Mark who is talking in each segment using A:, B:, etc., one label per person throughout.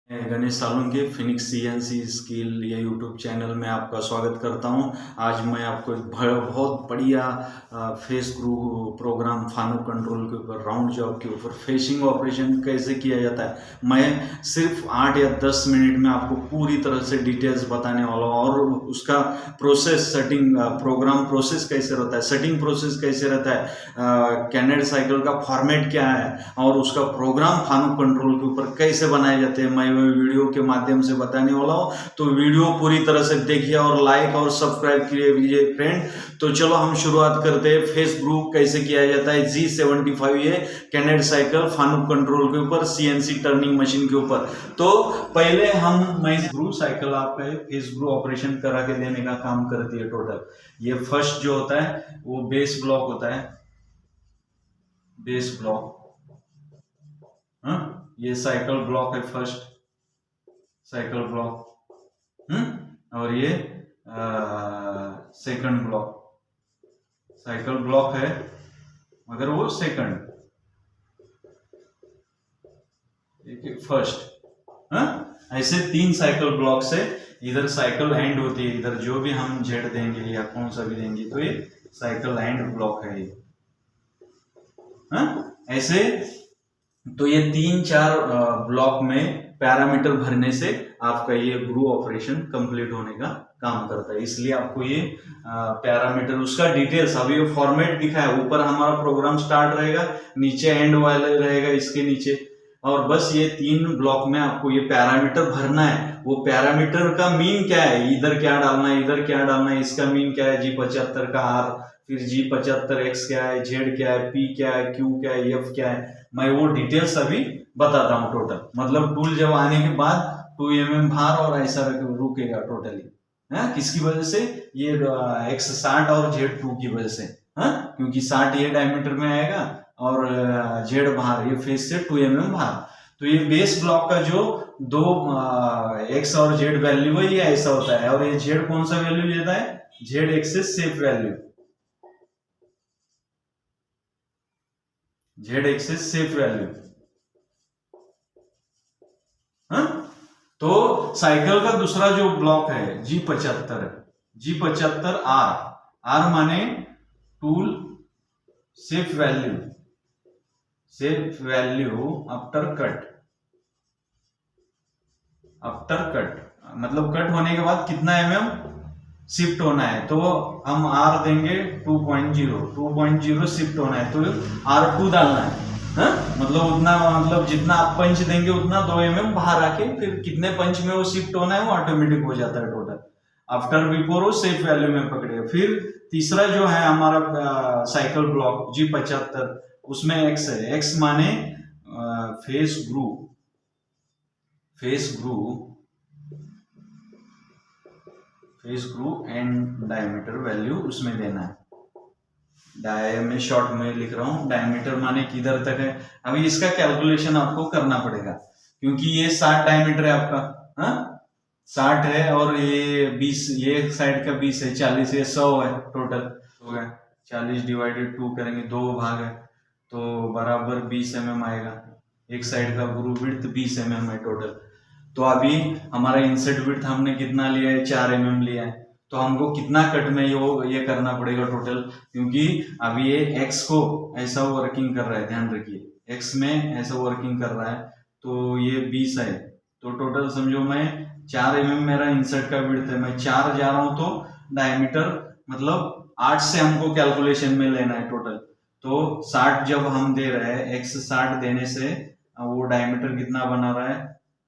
A: Ganesh Salunke Phoenix CNC skill या YouTube channel में आपका स्वागत करता हूं। आज मैं आपको एक बहुत बढ़िया फेस ग्रू प्रोग्राम फानो कंट्रोल के ऊपर, राउंड जॉब के ऊपर फेसिंग ऑपरेशन कैसे किया जाता है, मैं सिर्फ 8 या 10 मिनट में आपको पूरी तरह से डिटेल्स बताने वाला हूं। और उसका प्रोसेस सेटिंग, प्रोग्राम प्रोसेस कैसे रहता है, सेटिंग प्रोसेस कैसे रहता है, कैनेड साइकिल का फॉर्मेट क्या है और उसका प्रोग्राम फानो कंट्रोल के ऊपर कैसे बनाए जाते हैं, मैं वीडियो के माध्यम से बताने वाला हूं। तो वीडियो पूरी तरह से देखिए और लाइक और सब्सक्राइब कीजिए फ्रेंड। तो चलो हम शुरुआत करते हैं। फेस ग्रू कैसे किया जाता है G75 ये कैनेड साइकिल फानो कंट्रोल के ऊपर, सीएनसी टर्निंग मशीन के ऊपर। तो पहले मैं ग्रू साइकिल आपका फेस ग्रू ऑपरेशन करा के देने का काम करती है टोटल। ये फर्स्ट जो होता है वो बेस ब्लॉक होता है, बेस ब्लॉक। ये साइकिल ब्लॉक है, फर्स्ट साइकिल ब्लॉक। और ये सेकंड ब्लॉक, साइकिल ब्लॉक है मगर वो सेकंड, एक फर्स्ट। ऐसे 3 साइकिल ब्लॉक से इधर साइकिल एंड होती है, इधर जो भी हम जेड देंगे या कौन सा भी देंगे तो ये साइकिल एंड ब्लॉक है ये। ऐसे तो ये 3-4 ब्लॉक में पैरामीटर भरने से आपका ये ग्रू ऑपरेशन कंप्लीट होने का काम करता है। इसलिए आपको ये पैरामीटर, उसका डिटेल्स, अभी ये फॉर्मेट दिखा है, ऊपर हमारा प्रोग्राम स्टार्ट रहेगा, नीचे एंड वाला रहेगा इसके नीचे, और बस ये 3 ब्लॉक में आपको ये पैरामीटर भरना है। वो पैरामीटर का मीन क्या है, इधर क्या डालना है, इधर क्या डालना है, इसका मीन क्या है, G75 का R, फिर G75X क्या है, Z क्या है, P क्या है, Q क्या है, F क्या है, मैं वो डिटेल्स अभी बताता हूँ टोटल। मतलब टूल जब आने के बाद 2 mm भार और ऐसा रुकेगा टोटली, किसकी वजह से, ये X60 और Z2 की वजह से, क्योंकि 60 ये डायमीटर में आएगा और Z भार, ये फेस से 2 mm भार। तो ये बेस ब्लॉक का जो 2 X और Z वैल्यू है, ये ऐसा होता है। और ये Z कौन सा वैल्यू देता है, Z axis safe value, Z axis safe value. तो साइकिल का दूसरा जो ब्लॉक है G75 R माने tool safe value, safe value after cut, after cut मतलब कट होने के बाद कितना mm शिफ्ट होना है, तो हम R देंगे 2.0 शिफ्ट होना है तो R2 डालना है। मतलब उतना, मतलब जितना आप पंच देंगे उतना 2 mm बाहर आके फिर कितने पंच में वो शिफ्ट होना है वो ऑटोमेटिक हो जाता है टोटल। आफ्टर बिफोर वो सेफ वैल्यू में पकड़ेगा। फिर तीसरा जो है हमारा साइकिल ब्लॉक G75, उसमें X है, X माने face groove, face groove and diameter value उसमें देना है। डाय में शॉर्ट में लिख रहा हूं, डायमीटर माने किधर तक है। अभी इसका कैलकुलेशन आपको करना पड़ेगा क्योंकि ये 60 डायमीटर है आपका, 60 है और ये 20, ये साइड का 20 है, 40 है, 100 है टोटल हो गया। 40 डिवाइडेड 2 करेंगे, 2 भाग है तो बराबर 20 mm आएगा। एक साइड का ग्रू विड्थ 20 mm है टोटल। तो अभी हमारा इंसर्ट विड्थ हमने कितना लिया है, 4 mm लिया है। तो हमको कितना कट में ये करना पड़ेगा टोटल, क्योंकि अभी ये X को ऐसा वर्किंग कर रहा है, ध्यान रखिए X में ऐसा वर्किंग कर रहा है तो ये 20 है। तो टोटल समझो मैं 4 mm मेरा इंसर्ट का विड्थ है, मैं 4 जा रहा हूं तो डायमीटर मतलब 8 से हमको कैलकुलेशन में लेना है टोटल। तो 60 जब हम दे रहे हैं, X 60 देने से वो डायमीटर कितना बना रहा है,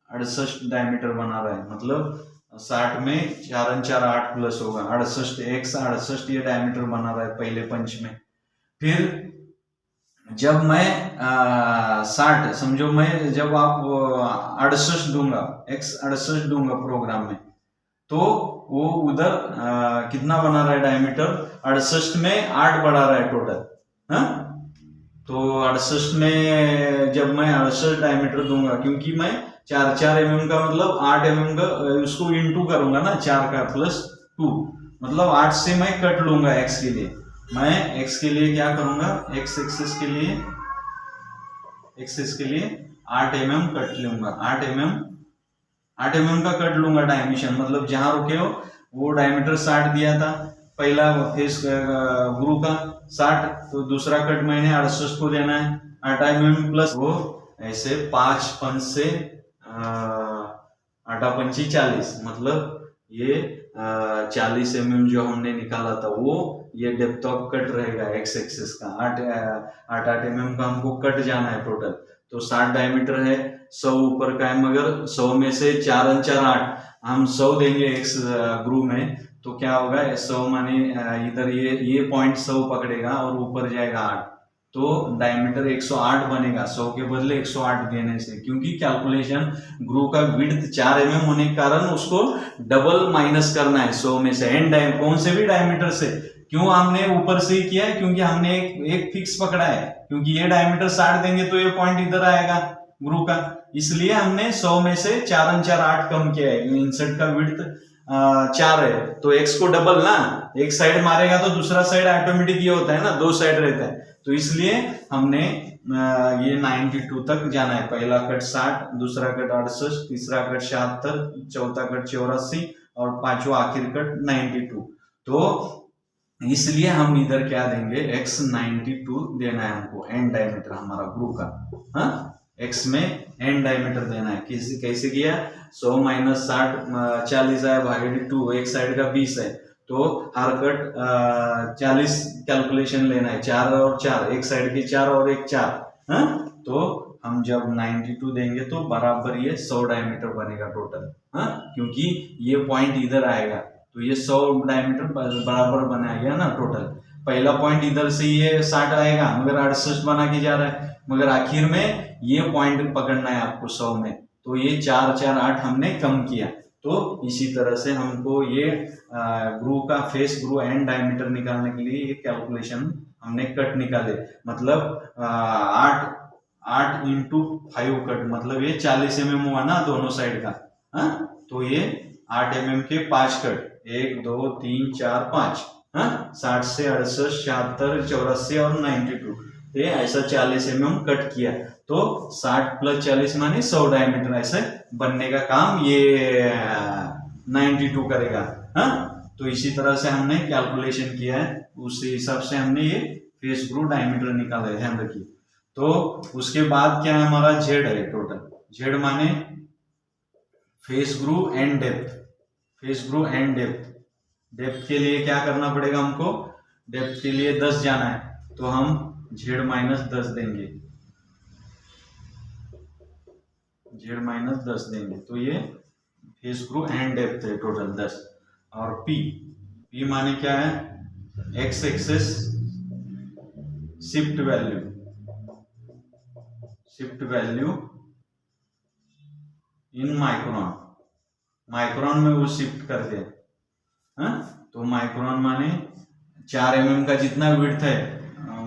A: 68 डायमीटर बना रहा है। मतलब 60 में 4 4 8 प्लस होगा 68, X 68 ये डायमीटर बना रहा है पहले पंच में। फिर जब मैं 60 समझो, मैं जब आप 68 दूंगा, X 68 दूंगा प्रोग्राम में, तो वो उधर कितना बना रहा है डायमीटर, 68 में 8 बढ़ा रहा है टोटल। तो 68 में जब मैं 68 डायमीटर दूंगा, क्योंकि मैं 4 mm का मतलब 8 mm का उसको इंटू करूंगा ना, 4 का प्लस 2 मतलब 8 से मैं कट लूंगा X के लिए। मैं X के लिए क्या करूंगा, X एक्सिस के लिए 8 mm कट लूंगा, 8 mm 8 mm का कट लूंगा डायमेंशन, मतलब जहां रुके हो वो डायमीटर 60 दिया था पहला फेस ग्रू का 60, तो दूसरा कट मैंने 68 को देना है 8 mm प्लस वो ऐसे 5 5 से 8 5 40, मतलब ये 40 mm जो हमने निकाला था वो ये डेप्थ ऑफ कट रहेगा एक्स एक्सिस का 8 mm का हमको कट जाना है टोटल। तो 60 डायमीटर है, 100 ऊपर का है, मगर 100 में से 4 और 4 8, हम 100 देंगे एक्स ग्रू में तो क्या होगा 100 माने इधर ये पॉइंट 100 पकड़ेगा और ऊपर जाएगा 8, तो डायमीटर 108 बनेगा 100 के बदले 108 देने से, क्योंकि कैलकुलेशन ग्रू का विड्थ 4 mm होने के कारण उसको डबल माइनस करना है 100 में से, एंड कौन से भी डायमीटर से। क्यों हमने ऊपर से ही किया है, क्योंकि हमने एक फिक्स पकड़ा है, क्योंकि ये डायमीटर 60 देंगे तो ये पॉइंट इधर आएगा ग्रू का, इसलिए हमने 100 में से 4 और 4 8 कम किया है। इंसर्ट का विड्थ 4 है तो एक्स को डबल ना, एक साइड मारेगा तो दूसरा साइड ऑटोमेटिक ये होता है ना, 2 साइड रहता है, तो इसलिए हमने ये 92 तक जाना है। पहला कट 60, दूसरा कट 68, तीसरा कट 76, चौथा कट 84 और पांचवा आखिर कट 92। तो इसलिए हम इधर क्या देंगे x 92 देना है हमको, एंड डायमीटर हमारा ग्रू का, हाँ x में एंड डायमीटर देना है। कैसे किया 100 माइनस 60 40 आया भागे 2, एक साइड का 20 है तो हर कट 40 कैलकुलेशन लेना है, 4 और 4, एक साइड की 4 और एक 4, हाँ तो हम जब 92 देंगे तो बराबर ये 100 डायमीटर बनेगा टोटल, हाँ क्योंकि ये पॉइंट इधर आएगा तो ये 100 डायमीटर बराबर बनाया गया ना टोटल। पहला पॉइंट इधर से ये 60 आएगा मगर 68 बना के जा रहा है, मगर आखिर में ये पॉइंट पकड़ना है आपको 100 में, तो ये 4 4 8 हमने कम किया। तो इसी तरह से हमको ये ग्रू का फेस ग्रू एंड डायमीटर निकालने के लिए ये कैलकुलेशन हमने कट निकाले, मतलब 8 इंटू 5 कट, मतलब ये 40 mm हुआ ना दोनों साइड का, हाँ तो ये 8 mm के 5 कट, 1 2 3 4 5, हाँ 60 से 68 76 84 और 92, ये ऐसा 40 mm कट किया तो 60 प्लस 40 माने 100 डायमीटर ऐसे बनने का काम ये 92 करेगा, हाँ तो इसी तरह से हमने कैलकुलेशन किया है, उसी हिसाब से हमने ये फेस ग्रू डायमीटर निकाला है, ध्यान रखिए। तो उसके बाद क्या है हमारा जेड है टोटल, जेड माने face groove and depth, face groove and depth. Depth के लिए क्या करना पड़ेगा हमको, डेप्थ के लिए 10 जाना है तो हम जेड माइनस 10 देंगे, जेड माइनस 10 देंगे तो ये फेस ग्रू एंड डेप्थ है टोटल 10। और पी माने क्या है x axis shift value, shift value in micron, micron में वो शिफ्ट करते हैं, हाँ तो माइक्रोन माने 4 mm का जितना विड्थ है,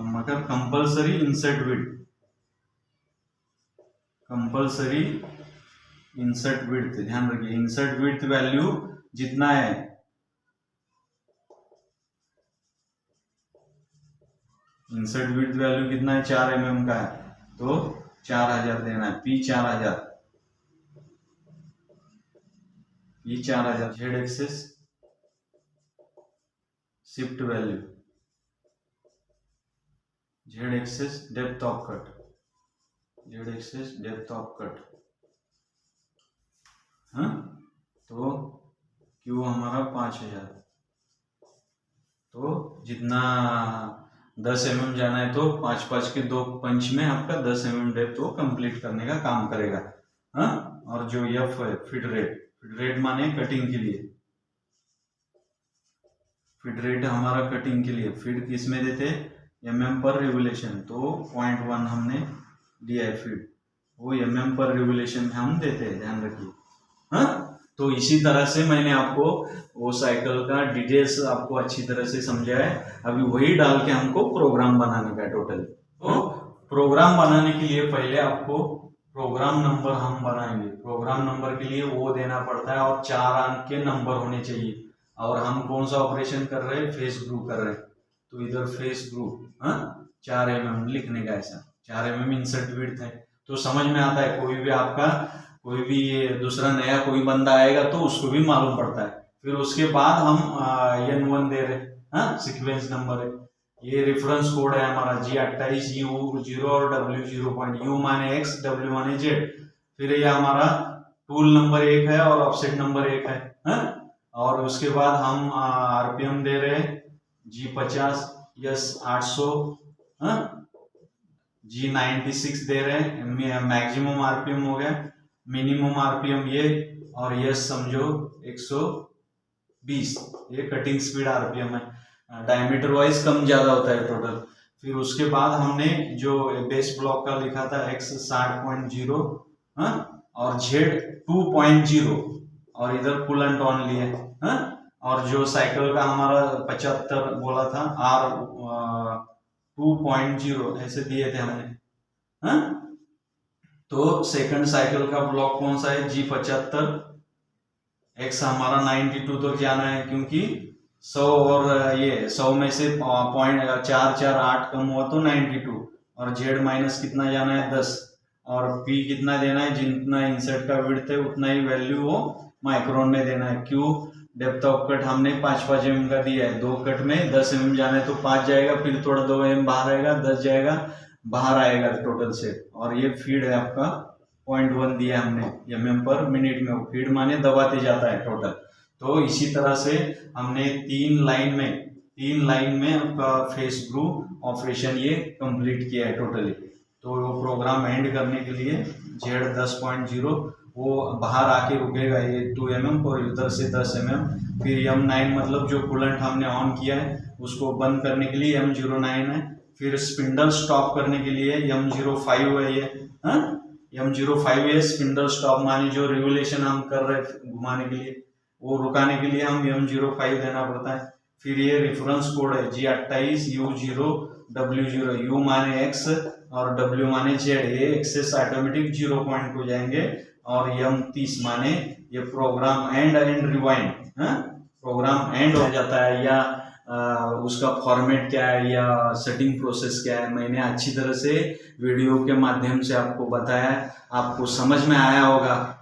A: मगर compulsory insert width, compulsory insert width, ध्यान रखिए इंसर्ट विड्थ वैल्यू जितना है, इंसर्ट विड्थ वैल्यू कितना है 4 mm का है तो 4000 देना है, पी 4000, ये 4000। Z axis shift value, Z axis depth of cut, Z axis depth of cut, हाँ तो क्यू हमारा 5000, तो जितना 10 mm जाना है तो 5 5 के 2 पंच में आपका 10 mm डेप्थ वो कंप्लीट करने का काम करेगा, हाँ। और जो एफ है फिट रेट, फिट रेट माने कटिंग के लिए, फिट रेट हमारा कटिंग के लिए, फिट किस में देते mm पर रिवोल्यूशन, तो 0.1 हमने दिया है फिट, वो mm पर रिवोल्यूशन में हम देते हैं, ध्यान रखिए, हाँ। तो इसी तरह से मैंने आपको वो साइकिल का डिटेल्स आपको अच्छी तरह से समझाया है, अभी वही डाल के हमको प्रोग्राम बनाने का टोटल। तो प्रोग्राम बनाने के लिए पहले आपको प्रोग्राम नंबर हम बनाएंगे, प्रोग्राम नंबर के लिए वो देना पड़ता है और 4 अंक के नंबर होने चाहिए, और हम कौन सा ऑपरेशन कर रहे हैं फेस ग्रू कर रहे हैं, तो इधर फेस ग्रू, हाँ 4 mm लिखने का, ऐसा 4 mm इंसर्ट विड्थ है, तो समझ में आता है कोई भी आपका कोई भी दूसरा नया कोई बंदा आएगा तो उसको भी मालूम पड़ता है। फिर उसके बाद हम N1 दे रहे, हाँ, सीक्वेंस नंबर है, ये रेफरेंस कोड है हमारा G28U0 और W0 पॉइंट, U माने X, W माने Z। फिर ये हमारा टूल नंबर 1 है और ऑफसेट नंबर 1 है, हाँ? और उसके बाद हम RPM दे रहे हैं G50, S800, हाँ? G96 दे रहे हैं, मैक्सिमम RPM हो गया, मिनिमम RPM ये, और यस समझो 120, ये कटिंग स्पीड RPM है। डायमीटर वाइज कम ज्यादा होता है टोटल। फिर उसके बाद हमने जो बेस ब्लॉक का लिखा था X 60.0, हाँ, और Z 2.0, और इधर कूलेंट ऑन लिए, हाँ, और जो साइकिल का हमारा 75 बोला था R 2.0 ऐसे दिए थे हमने, हाँ? तो सेकंड साइकिल का ब्लॉक कौन सा है, G75, X हमारा 92 तक जाना है, क्योंकि 100 और ये 100 में से 0.448 कम हुआ तो 92, और Z माइनस कितना जाना है 10, और P कितना देना है, जितना इंसर्ट का विड्थ है उतना ही वैल्यू वो माइक्रोन में देना है। Q डेप्थ ऑफ कट हमने 5 mm का दिया है, 2 कट में 10 mm जाना है तो 5 जाएगा, फिर थोड़ा 2 mm बाहर आएगा, 10 जाएगा, बाहर आएगा टोटल से। और ये फीड है आपका 0.1 दिया हमने mm/मिनट में, फीड माने दबाते जाता है टोटल। तो इसी तरह से हमने 3 लाइन में आपका फेस ग्रू ऑपरेशन ये कंप्लीट किया है टोटली। तो वो प्रोग्राम एंड करने के लिए Z 10.0 वो बाहर आके रुकेगा, ये 2 mm और इधर से 10 mm। फिर M9 मतलब जो कूलेंट हमने ऑन किया है उसको बंद करने के लिए M09 है। फिर स्पिंडल स्टॉप करने के लिए M05 है ये, हाँ, M05 है स्पिंडल स्टॉप, माने जो रेगुलेशन हम कर रहे हैं घुमाने के लिए, वो रुकाने के लिए हम M05 देना पड़ता है। फिर ये रेफरेंस कोड है G28U0 W0, U माने X और W माने Z, ये एक्सेस ऑटोमेटिक 0 पॉइंट को जाएंगे, और M30 माने ये प्रोग्राम एंड रिवाइंड, हाँ, प्रोग्राम एंड हो जाता है, या उसका फॉर्मेट क्या है या सेटिंग प्रोसेस क्या है, मैंने अच्छी तरह से वीडियो के माध्यम से आपको बताया, आपको समझ में आया होगा।